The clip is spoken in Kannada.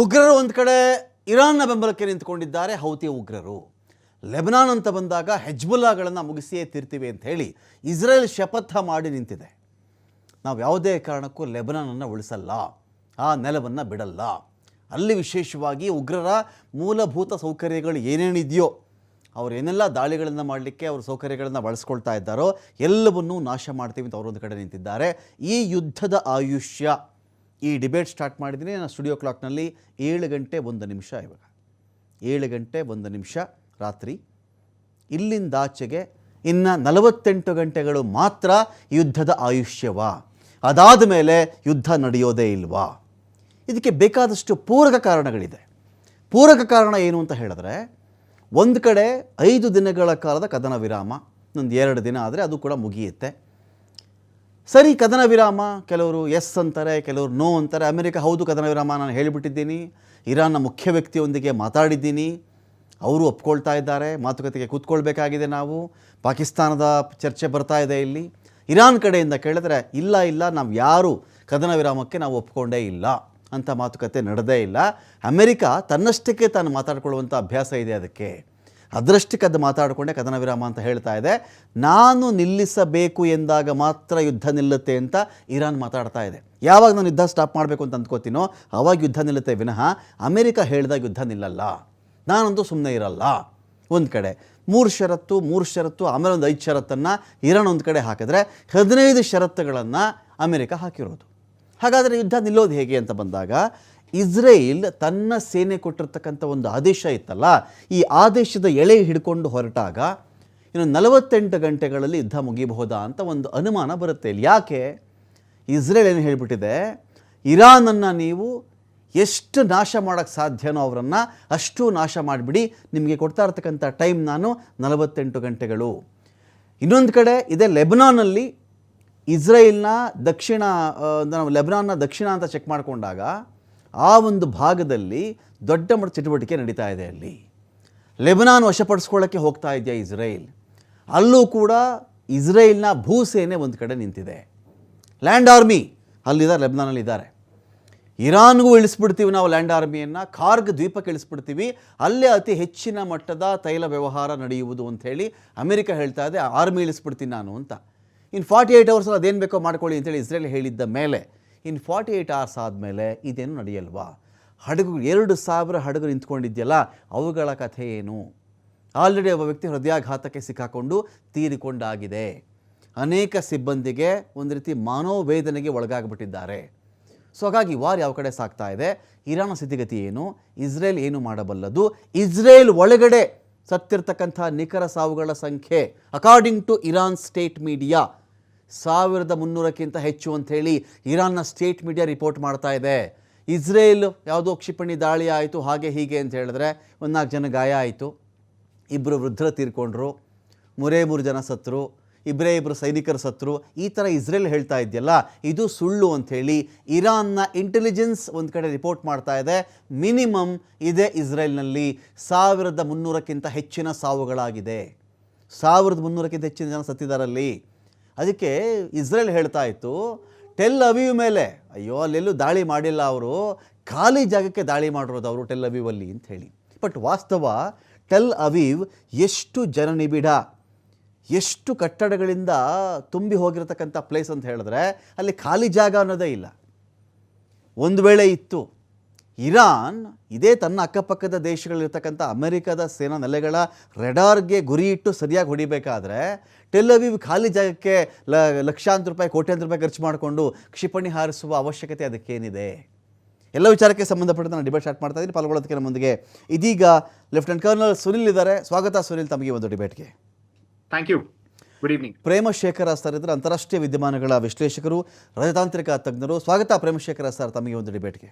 ಉಗ್ರರು ಒಂದು ಕಡೆ ಇರಾನ್ನ ಬೆಂಬಲಕ್ಕೆ ನಿಂತುಕೊಂಡಿದ್ದಾರೆ. ಹೌತಿ ಉಗ್ರರು ಲೆಬನಾನ್ ಅಂತ ಬಂದಾಗ ಹೆಜ್ಬುಲ್ಲಾಗಳನ್ನು ಮುಗಿಸಿಯೇ ತೀರ್ತೀವಿ ಅಂತ ಹೇಳಿ ಇಸ್ರೇಲ್ ಶಪಥ ಮಾಡಿ ನಿಂತಿದೆ. ನಾವು ಯಾವುದೇ ಕಾರಣಕ್ಕೂ ಲೆಬನಾನನ್ನು ಉಳಿಸಲ್ಲ, ಆ ನೆಲವನ್ನು ಬಿಡಲ್ಲ. ಅಲ್ಲಿ ವಿಶೇಷವಾಗಿ ಉಗ್ರರ ಮೂಲಭೂತ ಸೌಕರ್ಯಗಳು ಏನೇನಿದೆಯೋ, ಅವರು ಏನೆಲ್ಲ ದಾಳಿಗಳನ್ನು ಮಾಡಲಿಕ್ಕೆ ಅವರು ಸೌಕರ್ಯಗಳನ್ನು ಬಳಸ್ಕೊಳ್ತಾ ಇದ್ದಾರೋ ಎಲ್ಲವನ್ನೂ ನಾಶ ಮಾಡ್ತೀವಿ ಅಂತ ಅವರೊಂದು ಕಡೆ ನಿಂತಿದ್ದಾರೆ. ಈ ಯುದ್ಧದ ಆಯುಷ್ಯ, ಈ ಡಿಬೇಟ್ ಸ್ಟಾರ್ಟ್ ಮಾಡಿದ್ದೀನಿ ನಾನು ಸ್ಟುಡಿಯೋ ಕ್ಲಾಕ್ನಲ್ಲಿ 7 ಗಂಟೆ 1 ನಿಮಿಷ. ಇವಾಗ 7 ಗಂಟೆ 1 ನಿಮಿಷ ರಾತ್ರಿ. ಇಲ್ಲಿಂದಾಚೆಗೆ ಇನ್ನು 48 ಗಂಟೆಗಳು ಮಾತ್ರ ಯುದ್ಧದ ಆಯುಷ್ಯವಾ? ಅದಾದ ಮೇಲೆ ಯುದ್ಧ ನಡೆಯೋದೇ ಇಲ್ವಾ? ಇದಕ್ಕೆ ಬೇಕಾದಷ್ಟು ಪೂರಕ ಕಾರಣಗಳಿದೆ. ಪೂರಕ ಕಾರಣ ಏನು ಅಂತ ಹೇಳಿದ್ರೆ, ಒಂದು ಕಡೆ 5 ದಿನಗಳ ಕಾಲದ ಕದನ ವಿರಾಮ, ಒಂದು 2 ದಿನ ಆದರೆ ಅದು ಕೂಡ ಮುಗಿಯುತ್ತೆ. ಸರಿ, ಕದನ ವಿರಾಮ, ಕೆಲವರು ಎಸ್ ಅಂತಾರೆ, ಕೆಲವರು ನೋ ಅಂತಾರೆ. ಅಮೆರಿಕ ಹೌದು ಕದನ ವಿರಾಮ ನಾನು ಹೇಳಿಬಿಟ್ಟಿದ್ದೀನಿ, ಇರಾನ್ನ ಮುಖ್ಯ ವ್ಯಕ್ತಿಯೊಂದಿಗೆ ಮಾತಾಡಿದ್ದೀನಿ, ಅವರು ಒಪ್ಕೊಳ್ತಾ ಇದ್ದಾರೆ, ಮಾತುಕತೆಗೆ ಕೂತ್ಕೊಳ್ಬೇಕಾಗಿದೆ ನಾವು. ಪಾಕಿಸ್ತಾನದ ಚರ್ಚೆ ಬರ್ತಾ ಇದೆ ಇಲ್ಲಿ. ಇರಾನ್ ಕಡೆಯಿಂದ ಕೇಳಿದ್ರೆ ಇಲ್ಲ ನಾವು ಯಾರು ಕದನ ವಿರಾಮಕ್ಕೆ ನಾವು ಒಪ್ಕೊಂಡೇ ಇಲ್ಲ ಅಂತ ಮಾತುಕತೆ ನಡೆದೇ ಇಲ್ಲ. ಅಮೆರಿಕ ತನ್ನಷ್ಟಕ್ಕೆ ತಾನು ಮಾತಾಡ್ಕೊಳ್ಳುವಂಥ ಅಭ್ಯಾಸ ಇದೆ, ಅದರಷ್ಟಕ್ಕೆ ಅದು ಮಾತಾಡಿಕೊಂಡೆ ಕದನ ವಿರಾಮ ಅಂತ ಹೇಳ್ತಾ ಇದೆ. ನಾನು ನಿಲ್ಲಿಸಬೇಕು ಎಂದಾಗ ಮಾತ್ರ ಯುದ್ಧ ನಿಲ್ಲುತ್ತೆ ಅಂತ ಇರಾನ್ ಮಾತಾಡ್ತಾ ಇದೆ. ಯಾವಾಗ ನಾನು ಯುದ್ಧ ಸ್ಟಾಪ್ ಮಾಡಬೇಕು ಅಂತ ಅಂದ್ಕೋತೀನೋ ಆವಾಗ ಯುದ್ಧ ನಿಲ್ಲುತ್ತೆ ವಿನಃ ಅಮೆರಿಕ ಹೇಳಿದಾಗ ಯುದ್ಧ ನಿಲ್ಲಲ್ಲ. ನಾನಂತೂ ಸುಮ್ಮನೆ ಇರಲ್ಲ. ಒಂದು ಕಡೆ 3 ಷರತ್ತು ಆಮೇಲೆ ಒಂದು 5 ಷರತ್ತನ್ನು ಇರಾನ್ ಒಂದು ಕಡೆ ಹಾಕಿದ್ರೆ 15 ಷರತ್ತುಗಳನ್ನು ಅಮೆರಿಕ ಹಾಕಿರೋದು. ಹಾಗಾದರೆ ಯುದ್ಧ ನಿಲ್ಲೋದು ಹೇಗೆ ಅಂತ ಬಂದಾಗ, ಇಸ್ರೇಲ್ ತನ್ನ ಸೇನೆ ಕೊಟ್ಟಿರ್ತಕ್ಕಂಥ ಒಂದು ಆದೇಶ ಇತ್ತಲ್ಲ, ಈ ಆದೇಶದ ಎಳೆ ಹಿಡ್ಕೊಂಡು ಹೊರಟಾಗ ಇನ್ನು 48 ಗಂಟೆಗಳಲ್ಲಿ ಯುದ್ಧ ಮುಗಿಬಹುದಾ ಅಂತ ಒಂದು ಅನುಮಾನ ಬರುತ್ತೆ ಇಲ್ಲಿ. ಯಾಕೆ? ಇಸ್ರೇಲ್ ಏನು ಹೇಳಿಬಿಟ್ಟಿದೆ, ಇರಾನನ್ನು ನೀವು ಎಷ್ಟು ನಾಶ ಮಾಡೋಕ್ಕೆ ಸಾಧ್ಯನೋ ಅವರನ್ನು ಅಷ್ಟು ನಾಶ ಮಾಡಿಬಿಡಿ, ನಿಮಗೆ ಕೊಡ್ತಾ ಇರ್ತಕ್ಕಂಥ ಟೈಮ್ ನಾನು 48 ಗಂಟೆಗಳು. ಇನ್ನೊಂದು ಕಡೆ ಇದೆ ಲೆಬನಾನಲ್ಲಿ ಇಸ್ರೇಲ್ನ ದಕ್ಷಿಣ, ನಾವು ಲೆಬನಾನ್ನ ದಕ್ಷಿಣ ಅಂತ ಚೆಕ್ ಮಾಡಿಕೊಂಡಾಗ ಆ ಒಂದು ಭಾಗದಲ್ಲಿ ದೊಡ್ಡ ಮಟ್ಟ ಚಟುವಟಿಕೆ ನಡೀತಾ ಇದೆ. ಅಲ್ಲಿ ಲೆಬನಾನ್ ವಶಪಡಿಸ್ಕೊಳ್ಳೋಕ್ಕೆ ಹೋಗ್ತಾ ಇದೆಯಾ ಇಸ್ರೇಲ್. ಅಲ್ಲೂ ಕೂಡ ಇಸ್ರೇಲ್ನ ಭೂಸೇನೆ ಒಂದು ಕಡೆ ನಿಂತಿದೆ, ಲ್ಯಾಂಡ್ ಆರ್ಮಿ ಅಲ್ಲಿದ್ದಾರೆ, ಲೆಬನಾನಲ್ಲಿದ್ದಾರೆ. ಇರಾನ್ಗೂ ಇಳಿಸ್ಬಿಡ್ತೀವಿ ನಾವು ಲ್ಯಾಂಡ್ ಆರ್ಮಿಯನ್ನು, ಕಾರ್ಗ್ ದ್ವೀಪಕ್ಕೆ ಇಳಿಸ್ಬಿಡ್ತೀವಿ, ಅಲ್ಲೇ ಅತಿ ಹೆಚ್ಚಿನ ಮಟ್ಟದ ತೈಲ ವ್ಯವಹಾರ ನಡೆಯುವುದು ಅಂಥೇಳಿ ಅಮೆರಿಕ ಹೇಳ್ತಾ ಇದೆ. ಆರ್ಮಿ ಇಳಿಸ್ಬಿಡ್ತೀನಿ ನಾನು ಅಂತ. ಇನ್ನು 48 ಅವರ್ಸ್ ಅದೇನು ಬೇಕೋ ಮಾಡ್ಕೊಳ್ಳಿ ಅಂತೇಳಿ ಇಸ್ರೇಲ್ ಹೇಳಿದ್ದ ಮೇಲೆ ಇನ್ನು 48 ಅವರ್ಸ್ ಆದಮೇಲೆ ಇದೇನು ನಡೆಯಲ್ವಾ? ಹಡಗು 2000 ಹಡಗು ನಿಂತ್ಕೊಂಡಿದೆಯಲ್ಲ, ಅವುಗಳ ಕಥೆ ಏನು? ಆಲ್ರೆಡಿ ಒಬ್ಬ ವ್ಯಕ್ತಿ ಹೃದಯಾಘಾತಕ್ಕೆ ಸಿಕ್ಕಾಕೊಂಡು ತೀರಿಕೊಂಡಾಗಿದೆ. ಅನೇಕ ಸಿಬ್ಬಂದಿಗೆ ಒಂದು ರೀತಿ ಮನೋವೇದನೆಗೆ ಒಳಗಾಗ್ಬಿಟ್ಟಿದ್ದಾರೆ. ಸೊ ಹಾಗಾಗಿ ವಾರ್ ಯಾವ ಕಡೆ ಸಾಗ್ತಾ ಇದೆ, ಇರಾನ್ ಸ್ಥಿತಿಗತಿ ಏನು, ಇಸ್ರೇಲ್ ಏನು ಮಾಡಬಲ್ಲದು, ಇಸ್ರೇಲ್ ಒಳಗಡೆ ಸತ್ತಿರ್ತಕ್ಕಂಥ ನಿಖರ ಸಾವುಗಳ ಸಂಖ್ಯೆ according to Iran state media 1300ಕ್ಕಿಂತ ಹೆಚ್ಚು ಅಂಥೇಳಿ ಇರಾನ್ನ ಸ್ಟೇಟ್ ಮೀಡಿಯಾ ರಿಪೋರ್ಟ್ ಮಾಡ್ತಾ ಇದೆ. ಇಸ್ರೇಲ್ ಯಾವುದೋ ಕ್ಷಿಪಣಿ ದಾಳಿ ಆಯಿತು ಹಾಗೆ ಹೀಗೆ ಅಂತ ಹೇಳಿದ್ರೆ 4 ಜನ ಗಾಯ ಆಯಿತು, 2 ವೃದ್ಧರು ತೀರ್ಕೊಂಡ್ರು, 3 ಜನ ಸತ್ತರು, 2 ಸೈನಿಕರು ಸತ್ತರು. ಈ ಥರ ಇಸ್ರೇಲ್ ಹೇಳ್ತಾ ಇದೆಯಲ್ಲ, ಇದು ಸುಳ್ಳು ಅಂಥೇಳಿ ಇರಾನ್ನ ಇಂಟೆಲಿಜೆನ್ಸ್ ಒಂದು ಕಡೆ ರಿಪೋರ್ಟ್ ಮಾಡ್ತಾ ಇದೆ. ಮಿನಿಮಮ್ ಇದೆ ಇಸ್ರೇಲ್ನಲ್ಲಿ 1300ಕ್ಕಿಂತ ಹೆಚ್ಚಿನ ಸಾವುಗಳಾಗಿದೆ, 1300ಕ್ಕಿಂತ ಹೆಚ್ಚಿನ ಜನ ಸತ್ತಿದ್ದಾರಲ್ಲಿ. ಅದಕ್ಕೆ ಇಸ್ರೇಲ್ ಹೇಳ್ತಾ ಇತ್ತು ಟೆಲ್ ಅವೀವ್ ಮೇಲೆ, ಅಯ್ಯೋ ಅಲ್ಲೆಲ್ಲೂ ದಾಳಿ ಮಾಡಿಲ್ಲ, ಅವರು ಖಾಲಿ ಜಾಗಕ್ಕೆ ದಾಳಿ ಮಾಡಿರೋದು ಅವರು ಟೆಲ್ ಅವೀವಲ್ಲಿ ಅಂಥೇಳಿ. ಬಟ್ ವಾಸ್ತವ ಟೆಲ್ ಅವೀವ್ ಎಷ್ಟು ಜನನಿಬಿಡ, ಎಷ್ಟು ಕಟ್ಟಡಗಳಿಂದ ತುಂಬಿ ಹೋಗಿರತಕ್ಕಂಥ ಪ್ಲೇಸ್ ಅಂತ ಹೇಳಿದ್ರೆ ಅಲ್ಲಿ ಖಾಲಿ ಜಾಗ ಅನ್ನೋದೇ ಇಲ್ಲ. ಒಂದು ವೇಳೆ ಇತ್ತು, ಇರಾನ್ ಇದೇ ತನ್ನ ಅಕ್ಕಪಕ್ಕದ ದೇಶಗಳಿರ್ತಕ್ಕಂಥ ಅಮೆರಿಕದ ಸೇನಾ ನೆಲೆಗಳ ರೆಡಾರ್ಗೆ ಗುರಿ ಇಟ್ಟು ಸರಿಯಾಗಿ ಹೊಡಿಬೇಕಾದ್ರೆ ಟೆಲ್ ಅವೀವ್ ಖಾಲಿ ಜಾಗಕ್ಕೆ ಲಕ್ಷಾಂತರ ರೂಪಾಯಿ ಕೋಟ್ಯಾಂತರ ರೂಪಾಯಿ ಖರ್ಚು ಮಾಡಿಕೊಂಡು ಕ್ಷಿಪಣಿ ಹಾರಿಸುವ ಅವಶ್ಯಕತೆ ಅದಕ್ಕೇನಿದೆ? ಎಲ್ಲ ವಿಚಾರಕ್ಕೆ ಸಂಬಂಧಪಟ್ಟಂತೆ ನಾನು ಡಿಬೇಟ್ ಸ್ಟಾರ್ಟ್ ಮಾಡ್ತಾ ಇದ್ದೀನಿ. ಪಾಲ್ಗೊಳ್ಳೋದಕ್ಕೆ ನಮ್ಮೊಂದಿಗೆ ಇದೀಗ ಲೆಫ್ಟಿನೆಂಟ್ ಕರ್ನಲ್ ಸುನಿಲ್ ಇದ್ದಾರೆ. ಸ್ವಾಗತ ಸುನಿಲ್ ತಮಗೆ ಒಂದು ಡಿಬೇಟ್ಗೆ. Thank you. Good evening. Premashekhara sir ಇದ್ದಾರೆ, ಅಂತಾರಾಷ್ಟ್ರೀಯ ವಿದ್ಯಮಾನಗಳ ವಿಶ್ಲೇಷಕರು, ರಾಜತಾಂತ್ರಿಕ ತಜ್ಞರು. ಸ್ವಾಗತ ಪ್ರೇಮಶೇಖರ ಸರ್ ತಮಗೆ ಒಂದು ಡಿಬೇಟ್ಗೆ.